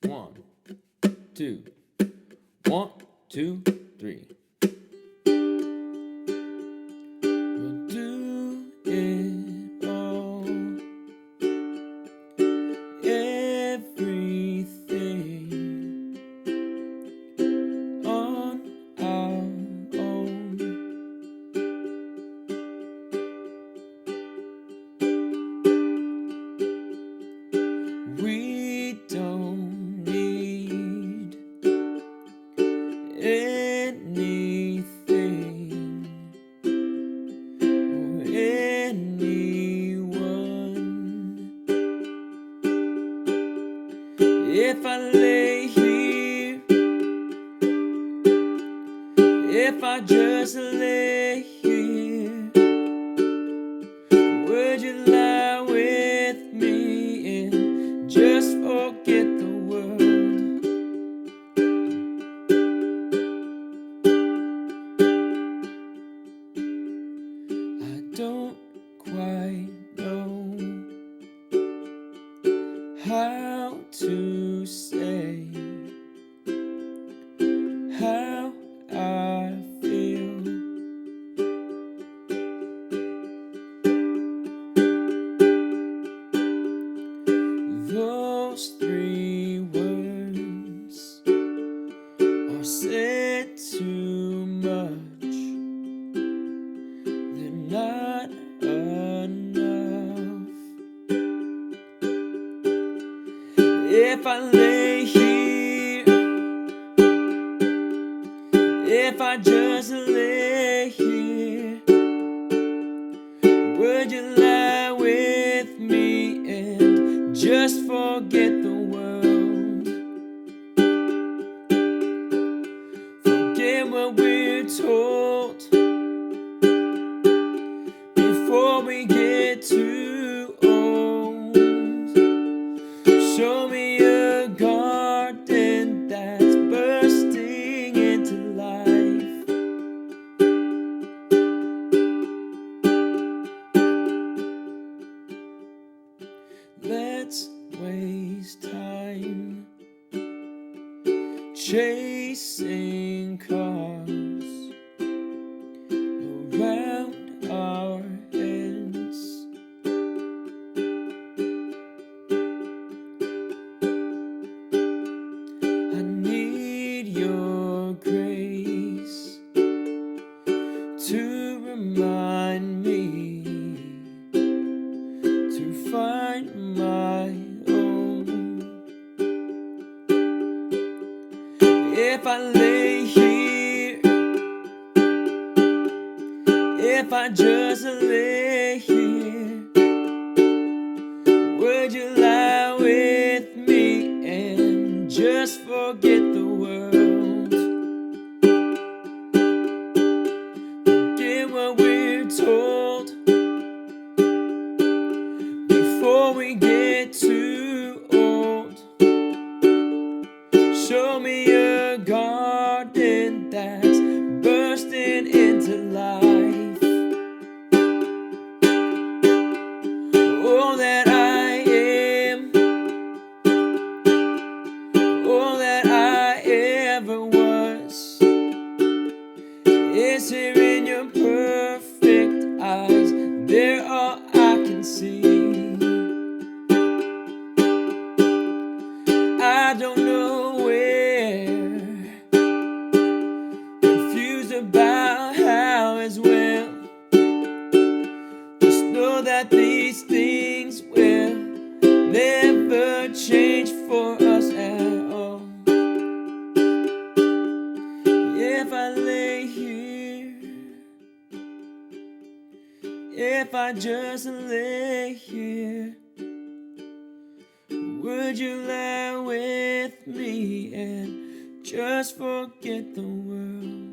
1, 2, 1, 2, 3. We'll do it all, everything on our own. We don't need anything or anyone. If I lay here, if I just lay here, would you lie with me and just forget the world? I don't quite know how to say how I feel. Those 3 words are said too much. They're not enough. If I lay here, if I just lay here, would you lie with me and just forget the world? Forget what we're told before we get too old. Show me a garden that's bursting into life. Let's waste time chasing cars around our heads. I need your grace to remind me to find my own. If I lay here, if I just lay here, would you lie with me and just forget the world? Forget what we're told before we get too old. Show me a garden that's bursting into life. All that I am, all that I ever was, is here in your perfect eyes. They're all I can see. I don't know where, confused about how as well. Just know that these things will never change for us at all. If I lay here, if I just lay here, would you lie with me and just forget the world?